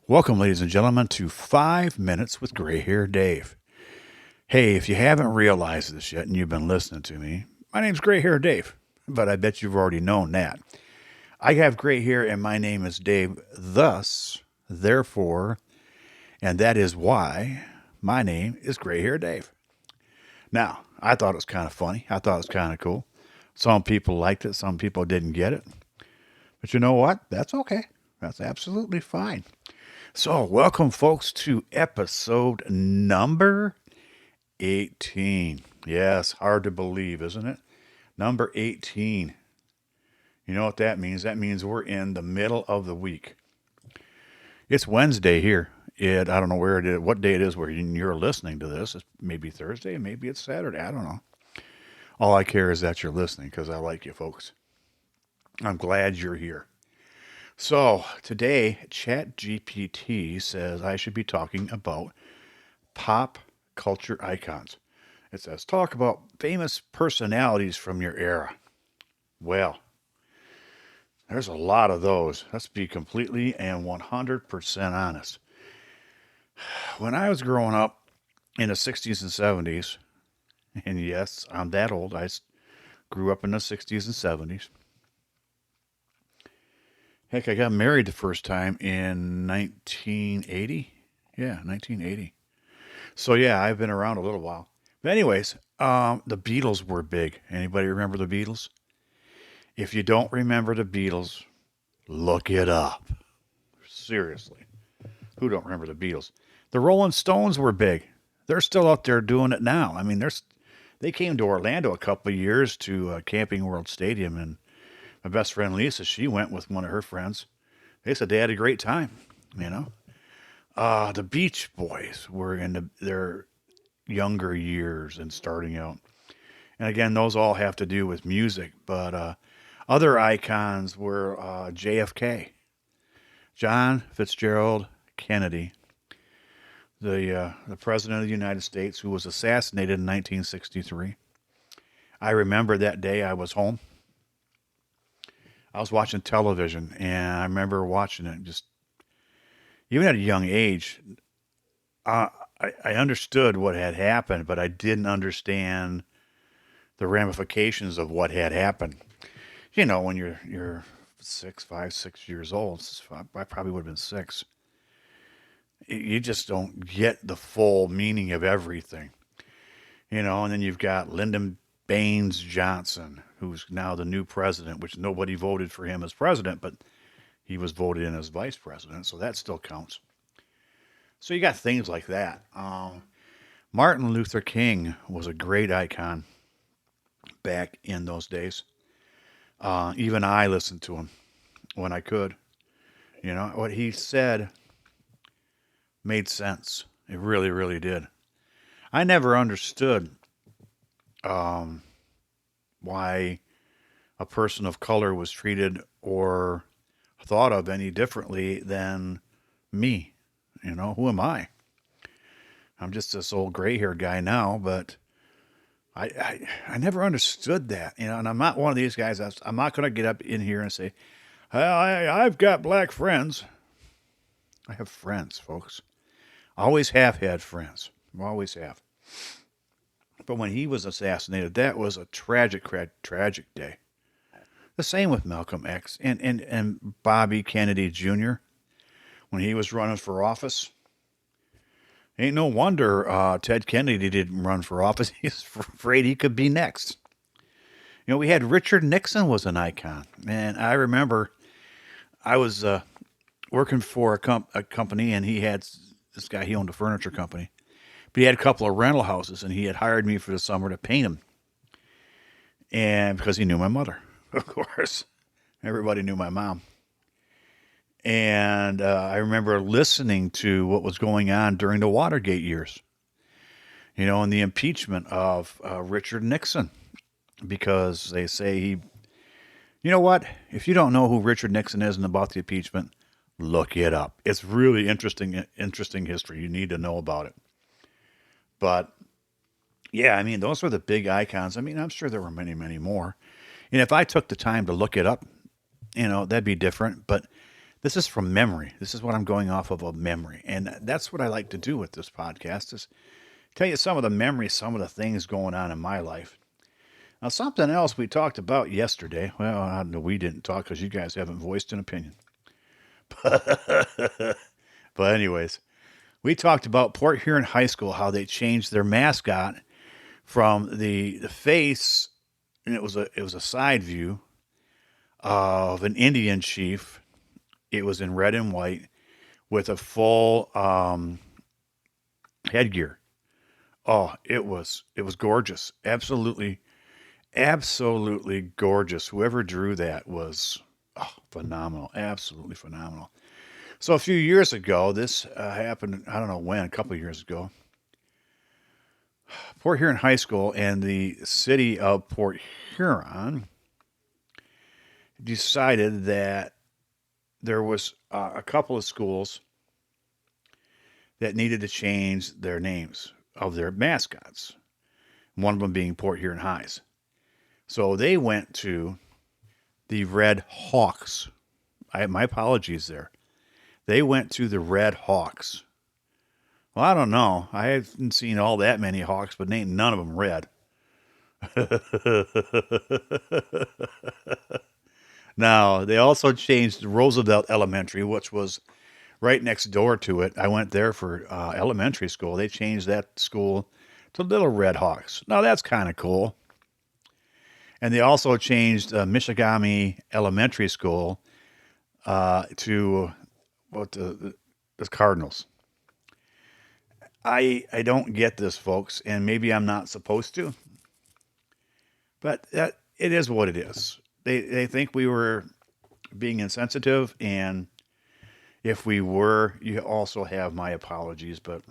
Welcome, ladies and gentlemen, to 5 Minutes with Gray Hair Dave. Hey, if you haven't realized this yet and you've been listening to me, my name's Gray Hair Dave, but I bet you've already known that. I have gray hair and my name is Dave, thus, therefore, and that is why my name is Gray Hair Dave. Now, I thought it was kind of funny. I thought it was kind of cool. Some people liked it, some people didn't get it. But you know what? That's okay. That's absolutely fine. So, welcome, folks, to episode number 18. Yes, hard to believe, isn't it? Number 18. You know what that means? That means we're in the middle of the week. It's Wednesday here. I don't know where it is, what day it is where you're listening to this. It's maybe Thursday, maybe it's Saturday. I don't know. All I care is that you're listening because I like you, folks. I'm glad you're here. So, today, ChatGPT says I should be talking about pop culture icons. It says, talk about famous personalities from your era. Well, there's a lot of those. Let's be completely and 100% honest. When I was growing up in the 60s and 70s, and yes, I'm that old, I grew up in the 60s and 70s. Heck, I got married the first time in 1980. Yeah, 1980. So yeah, I've been around a little while. But anyways, the Beatles were big. Anybody remember the Beatles? If you don't remember the Beatles, look it up. Seriously. Who don't remember the Beatles? The Rolling Stones were big. They're still out there doing it now. I mean, they came to Orlando a couple of years to Camping World Stadium, and my best friend Lisa, she went with one of her friends. They said they had a great time, you know. The Beach Boys were in their younger years and starting out. And again, those all have to do with music. But other icons were JFK, John Fitzgerald Kennedy, the President of the United States, who was assassinated in 1963. I remember that day I was home. I was watching television, and I remember watching it just, even at a young age, I understood what had happened, but I didn't understand the ramifications of what had happened. You know, when you're 6 years old, I probably would have been 6. You just don't get the full meaning of everything. You know, and then you've got Lyndon Baines Johnson, who's now the new president, which nobody voted for him as president, but he was voted in as vice president, so that still counts. So you got things like that. Martin Luther King was a great icon back in those days. Even I listened to him when I could. You know, what he said made sense. It really, really did. I never understood why a person of color was treated or thought of any differently than me. You know, who am I? I'm just this old gray-haired guy now, but I never understood that. You know, and I'm not one of these guys. I'm not going to get up in here and say, I've got black friends. I have friends, folks. Always have had friends. Always have. But when he was assassinated, that was a tragic day. The same with Malcolm X and Bobby Kennedy Jr. when he was running for office. Ain't no wonder Ted Kennedy didn't run for office. He's afraid he could be next. You know, we had Richard Nixon was an icon. And I remember I was working for a company, and he had this guy, he owned a furniture company. But he had a couple of rental houses, and he had hired me for the summer to paint them. And because he knew my mother, of course. Everybody knew my mom. And I remember listening to what was going on during the Watergate years, you know, and the impeachment of Richard Nixon. Because they say you know what? If you don't know who Richard Nixon is and about the impeachment, look it up. It's really interesting history. You need to know about it. But yeah, I mean, those were the big icons. I mean, I'm sure there were many, many more. And if I took the time to look it up, you know, that'd be different. But This is from memory. This is what I'm going off of a memory. And that's what I like to do with this podcast is tell you some of the memories, some of the things going on in my life. Now, something else we talked about yesterday. Well, I know we didn't talk because you guys haven't voiced an opinion. But anyways, we talked about Port Huron High School, how they changed their mascot from the face, and it was a side view of an Indian chief. It was in red and white with a full headgear. Oh, it was gorgeous. Absolutely gorgeous. Whoever drew that was phenomenal. Absolutely phenomenal. So a few years ago, this happened. I don't know when. A couple of years ago, Port Huron High School and the city of Port Huron decided that there was a couple of schools that needed to change their names of their mascots. One of them being Port Huron Highs. So they went to the Red Hawks. My apologies there. They went to the Red Hawks. Well, I don't know. I haven't seen all that many Hawks, but ain't none of them red. Now, they also changed Roosevelt Elementary, which was right next door to it. I went there for elementary school. They changed that school to Little Red Hawks. Now, that's kind of cool. And they also changed Michigami Elementary School to the Cardinals. I don't get this, folks, and maybe I'm not supposed to, but it is what it is. They think we were being insensitive, and if we were, you also have my apologies. But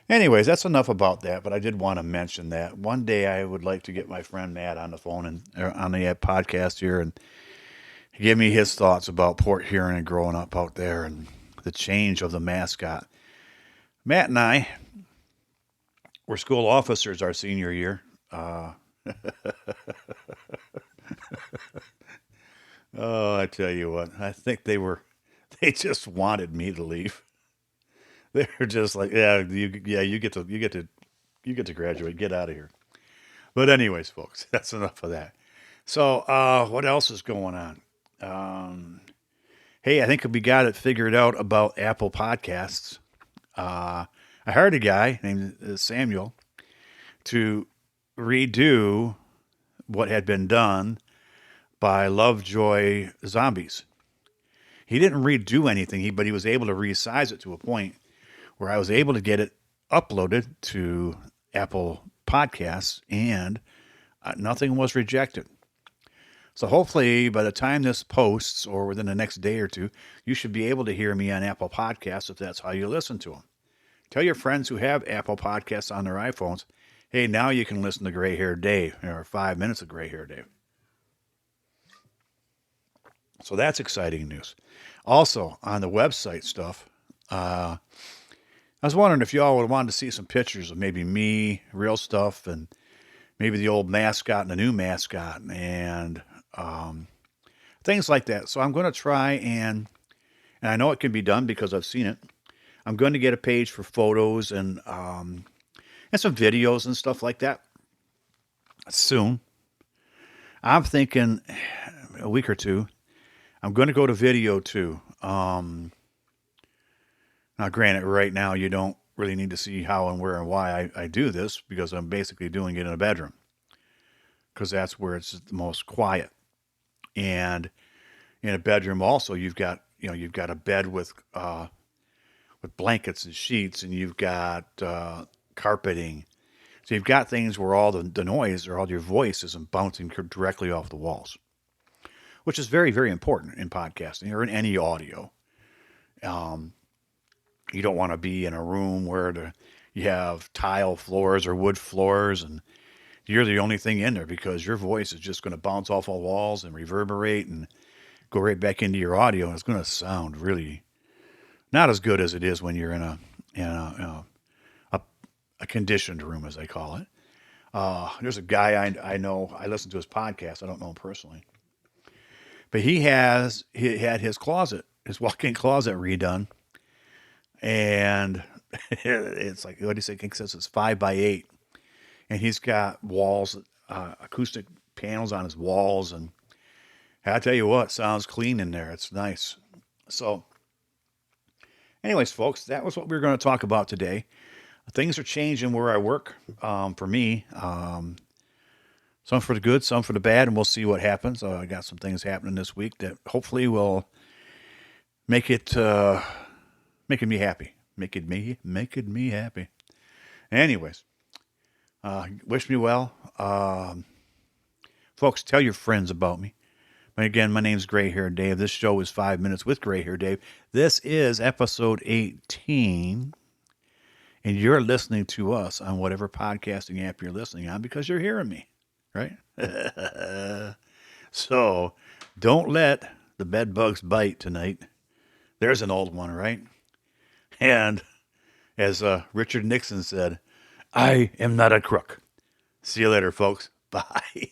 anyways, that's enough about that. But I did want to mention that one day I would like to get my friend Matt on the phone and on the podcast here and give me his thoughts about Port Huron and growing up out there and the change of the mascot. Matt and I were school officers our senior year. Oh, I tell you what, I think they just wanted me to leave. They're just like, you get to graduate, get out of here. But anyways, folks, that's enough of that. So, what else is going on? Hey, I think we got it figured out about Apple Podcasts. I hired a guy named Samuel to redo what had been done by Lovejoy Zombies. He didn't redo anything, but he was able to resize it to a point where I was able to get it uploaded to Apple Podcasts, and nothing was rejected. So hopefully by the time this posts or within the next day or two, you should be able to hear me on Apple Podcasts if that's how you listen to them. Tell your friends who have Apple Podcasts on their iPhones, hey, now you can listen to Gray Hair Dave, or 5 minutes of Gray Hair Dave. So that's exciting news. Also, on the website stuff, I was wondering if y'all would want to see some pictures of maybe me, real stuff, and maybe the old mascot and the new mascot, and things like that. So I'm going to try and I know it can be done because I've seen it. I'm going to get a page for photos and some videos and stuff like that soon. I'm thinking a week or two. I'm going to go to video too. Now, granted, right now you don't really need to see how and where and why I do this because I'm basically doing it in a bedroom because that's where it's the most quiet. And in a bedroom, also you've got a bed with blankets and sheets, and you've got carpeting. So you've got things where all the noise or all your voice isn't bouncing directly off the walls, which is very, very important in podcasting or in any audio. You don't want to be in a room where you have tile floors or wood floors and you're the only thing in there because your voice is just going to bounce off all walls and reverberate and go right back into your audio, and it's going to sound really not as good as it is when you're in a conditioned room, as they call it. There's a guy I know. I listen to his podcast. I don't know him personally, But he had his walk-in closet redone, and it's like, what do you say? King says it's 5 by 8, and he's got walls, acoustic panels on his walls, and I tell you what, sounds clean in there. It's nice. So, anyways, folks, that was what we were going to talk about today. Things are changing where I work. For me, some for the good, some for the bad, and we'll see what happens. I got some things happening this week that hopefully will make it making me happy, making me happy. Anyways, wish me well, folks. Tell your friends about me. But again, my name's Gray Hair Dave. This show is 5 Minutes with Gray Hair Dave. This is episode 18. And you're listening to us on whatever podcasting app you're listening on because you're hearing me, right? So don't let the bed bugs bite tonight. There's an old one, right? And as Richard Nixon said, I am not a crook. See you later, folks. Bye.